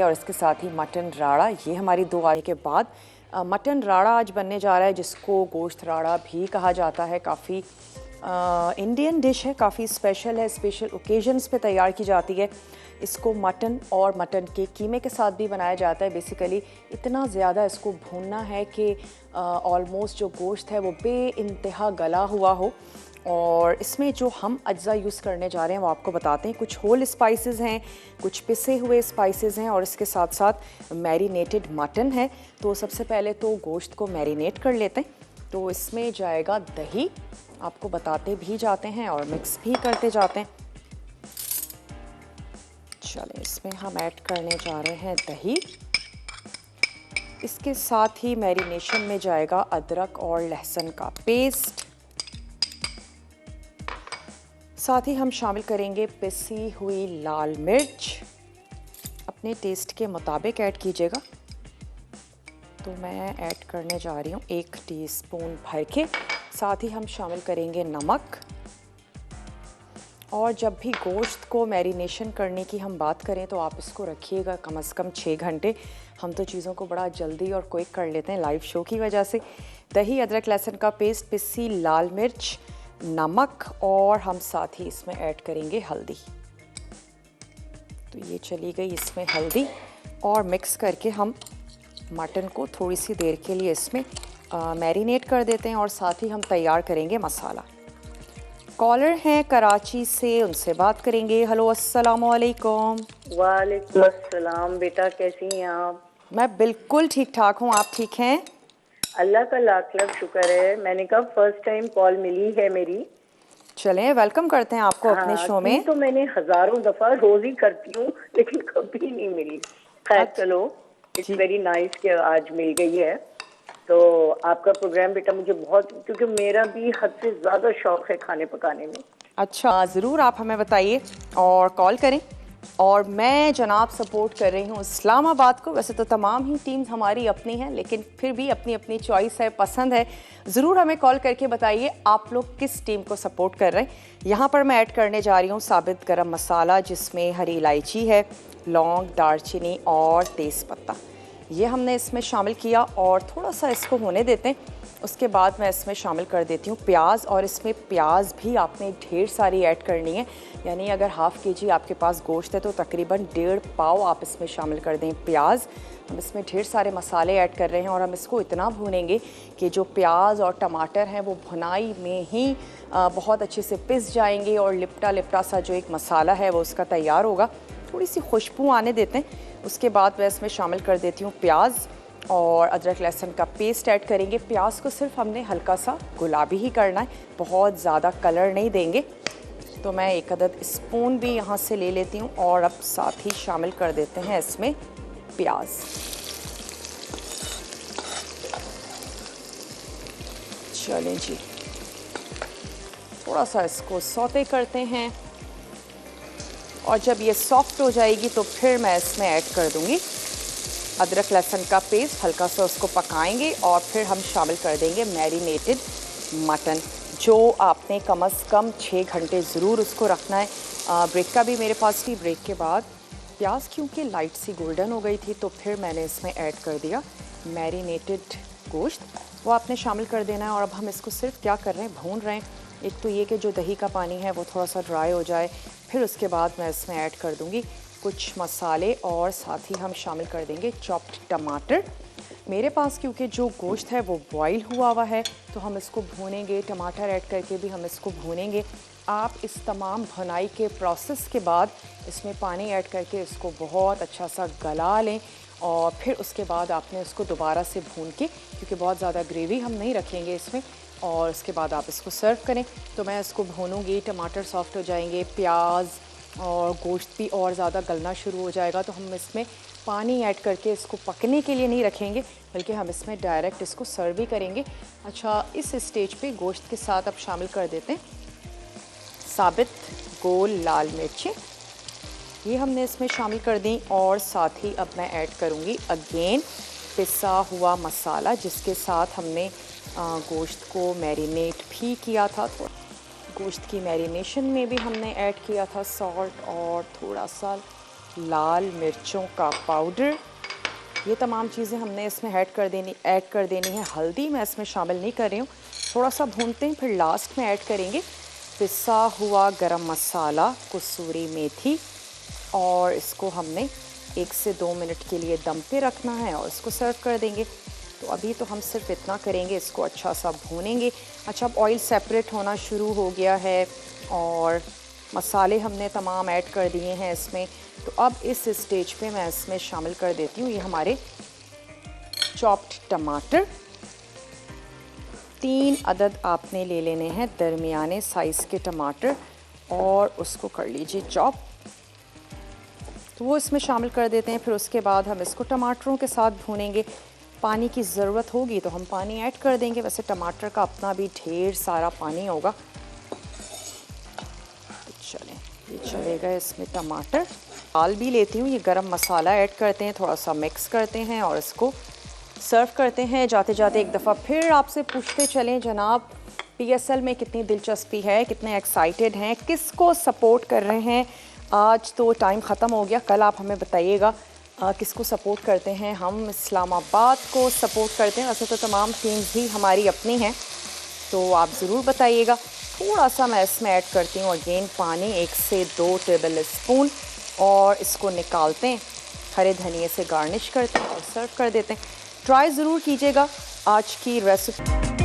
और इसके साथ ही मटन राड़ा, ये हमारी दो आने के बाद मटन राड़ा आज बनने जा रहा है, जिसको गोश्त राड़ा भी कहा जाता है। काफ़ी इंडियन डिश है, काफ़ी स्पेशल है, स्पेशल ओकेजन्स पे तैयार की जाती है। इसको मटन और मटन के कीमे के साथ भी बनाया जाता है। बेसिकली इतना ज़्यादा इसको भूनना है कि ऑलमोस्ट जो गोश्त है वो बेइंतहा गला हुआ हो। और इसमें जो हम अज्जा यूज़ करने जा रहे हैं वो आपको बताते हैं। कुछ होल स्पाइसेस हैं, कुछ पिसे हुए स्पाइसेस हैं और इसके साथ साथ मैरिनेटेड मटन है। तो सबसे पहले तो गोश्त को मैरिनेट कर लेते हैं। तो इसमें जाएगा दही, आपको बताते भी जाते हैं और मिक्स भी करते जाते हैं। चलें, इसमें हम ऐड करने जा रहे हैं दही। इसके साथ ही मैरिनेशन में जाएगा अदरक और लहसुन का पेस्ट। साथ ही हम शामिल करेंगे पिसी हुई लाल मिर्च, अपने टेस्ट के मुताबिक ऐड कीजिएगा। तो मैं ऐड करने जा रही हूँ 1 टीस्पून भर के। साथ ही हम शामिल करेंगे नमक। और जब भी गोश्त को मैरिनेशन करने की हम बात करें तो आप इसको रखिएगा कम से कम 6 घंटे। हम तो चीज़ों को बड़ा जल्दी और क्विक कर लेते हैं लाइव शो की वजह से। दही, अदरक लहसुन का पेस्ट, पिसी लाल मिर्च, नमक और हम साथ ही इसमें ऐड करेंगे हल्दी। तो ये चली गई इसमें हल्दी और मिक्स करके हम मटन को थोड़ी सी देर के लिए इसमें मैरिनेट कर देते हैं और साथ ही हम तैयार करेंगे मसाला। कॉलर हैं कराची से, उनसे बात करेंगे। हेलो, अस्सलाम वालेकुम। वालेकुम अस्सलाम। बेटा कैसी हैं आप? मैं बिल्कुल ठीक ठाक हूँ, आप ठीक हैं? अल्लाह का लाख लाख शुक्र है। मैंने कहा फर्स्ट टाइम कॉल मिली है मेरी। चलें, वेलकम करते हैं आपको अपने शो में। तो मैंने हजारों दफा रोज ही करती हूँ लेकिन कभी नहीं मिली। खैर चलो, इट्स जी, वेरी नाइस कि आज मिल गई है। तो आपका प्रोग्राम बेटा मुझे बहुत, क्योंकि मेरा भी हद से ज्यादा शौक है खाने पकाने में। अच्छा, ज़रूर आप हमें बताइए और कॉल करें। और मैं जनाब सपोर्ट कर रही हूँ इस्लामाबाद को। वैसे तो तमाम ही टीम्स हमारी अपनी हैं, लेकिन फिर भी अपनी अपनी चॉइस है, पसंद है। ज़रूर हमें कॉल करके बताइए आप लोग किस टीम को सपोर्ट कर रहे हैं। यहाँ पर मैं ऐड करने जा रही हूँ साबित गरम मसाला, जिसमें हरी इलायची है, लौंग, दालचीनी और तेज़पत्ता, ये हमने इसमें शामिल किया और थोड़ा सा इसको होने देते हैं। उसके बाद मैं इसमें शामिल कर देती हूँ प्याज। और इसमें प्याज भी आपने ढेर सारी ऐड करनी है, यानी अगर हाफ़ केजी आपके पास गोश्त है तो तकरीबन 1.5 पाव आप इसमें शामिल कर दें प्याज। हम इसमें ढेर सारे मसाले ऐड कर रहे हैं और हम इसको इतना भूनेंगे कि जो प्याज और टमाटर हैं वो भुनाई में ही बहुत अच्छे से पिस जाएंगे और लिपटा लिपटा सा जो एक मसाला है वो उसका तैयार होगा। थोड़ी सी खुशबू आने देते हैं। उसके बाद मैं इसमें शामिल कर देती हूँ प्याज और अदरक लहसुन का पेस्ट ऐड करेंगे। प्याज को सिर्फ हमने हल्का सा गुलाबी ही करना है, बहुत ज़्यादा कलर नहीं देंगे। तो मैं 1 अदद स्पून भी यहाँ से ले लेती हूँ और अब साथ ही शामिल कर देते हैं इसमें प्याज। चलें जी, थोड़ा सा इसको सौते करते हैं और जब ये सॉफ्ट हो जाएगी तो फिर मैं इसमें ऐड कर दूंगी अदरक लहसुन का पेस्ट। हल्का सा उसको पकाएंगे और फिर हम शामिल कर देंगे मैरिनेटेड मटन, जो आपने कम से कम 6 घंटे ज़रूर उसको रखना है। ब्रेक का भी मेरे पास थी। ब्रेक के बाद प्याज क्योंकि लाइट सी गोल्डन हो गई थी तो फिर मैंने इसमें ऐड कर दिया मैरिनेटेड गोश्त, वो आपने शामिल कर देना है। और अब हम इसको सिर्फ क्या कर रहे हैं, भून रहे हैं। एक तो ये कि जो दही का पानी है वो थोड़ा सा ड्राई हो जाए। फिर उसके बाद मैं इसमें ऐड कर दूंगी कुछ मसाले और साथ ही हम शामिल कर देंगे चॉप्ड टमाटर। मेरे पास क्योंकि जो गोश्त है वो बॉईल हुआ है तो हम इसको भूनेंगे, टमाटर ऐड करके भी हम इसको भूनेंगे। आप इस तमाम भुनाई के प्रोसेस के बाद इसमें पानी ऐड करके इसको बहुत अच्छा सा गला लें और फिर उसके बाद आपने उसको दोबारा से भून के, क्योंकि बहुत ज़्यादा ग्रेवी हम नहीं रखेंगे इसमें, और उसके बाद आप इसको सर्व करें। तो मैं इसको भूनूंगी, टमाटर सॉफ्ट हो जाएंगे, प्याज और गोश्त भी और ज़्यादा गलना शुरू हो जाएगा। तो हम इसमें पानी ऐड करके इसको पकने के लिए नहीं रखेंगे, बल्कि हम इसमें डायरेक्ट इसको सर्व ही करेंगे। अच्छा, इस स्टेज पे गोश्त के साथ अब शामिल कर देते हैं साबित गोल लाल मिर्चें, ये हमने इसमें शामिल कर दी। और साथ ही अब मैं ऐड करूँगी अगेन पिसा हुआ मसाला, जिसके साथ हमने गोश्त को मैरिनेट भी किया था। तो गोश्त की मैरिनेशन में भी हमने ऐड किया था सॉल्ट और थोड़ा सा लाल मिर्चों का पाउडर। ये तमाम चीज़ें हमने इसमें ऐड कर देनी है। हल्दी मैं इसमें शामिल नहीं कर रही हूँ, थोड़ा सा भूनते हैं फिर लास्ट में ऐड करेंगे। पिसा हुआ गरम मसाला, कसूरी मेथी, और इसको हमने 1 से 2 मिनट के लिए दम पे रखना है और इसको सर्व कर देंगे। तो अभी तो हम सिर्फ इतना करेंगे, इसको अच्छा सा भूनेंगे। अच्छा, अब ऑयल सेपरेट होना शुरू हो गया है और मसाले हमने तमाम ऐड कर दिए हैं इसमें। तो अब इस स्टेज पे मैं इसमें शामिल कर देती हूँ ये हमारे चॉप्ड टमाटर। 3 अदद आपने ले लेने हैं दरमियाने साइज़ के टमाटर और उसको कर लीजिए चॉप। तो वो इसमें शामिल कर देते हैं। फिर उसके बाद हम इसको टमाटरों के साथ भूनेंगे। पानी की ज़रूरत होगी तो हम पानी ऐड कर देंगे, वैसे टमाटर का अपना भी ढेर सारा पानी होगा। तो चलें, ये चलेगा इसमें टमाटर। दाल भी लेती हूँ, ये गरम मसाला ऐड करते हैं, थोड़ा सा मिक्स करते हैं और इसको सर्व करते हैं। जाते जाते एक दफ़ा फिर आपसे पूछते चलें जनाब, PSL में कितनी दिलचस्पी है, कितने एक्साइटेड हैं, किसको सपोर्ट कर रहे हैं? आज तो टाइम ख़त्म हो गया, कल आप हमें बताइएगा किसको सपोर्ट करते हैं। हम इस्लामाबाद को सपोर्ट करते हैं, वैसे तो तमाम टीम्स भी हमारी अपनी हैं, तो आप ज़रूर बताइएगा। थोड़ा सा मैं इसमें ऐड करती हूँ अगेन पानी, 1 से 2 टेबल स्पून, और इसको निकालते हैं, हरे धनिए से गार्निश करते हैं और सर्व कर देते हैं। ट्राई ज़रूर कीजिएगा आज की रेसिपी।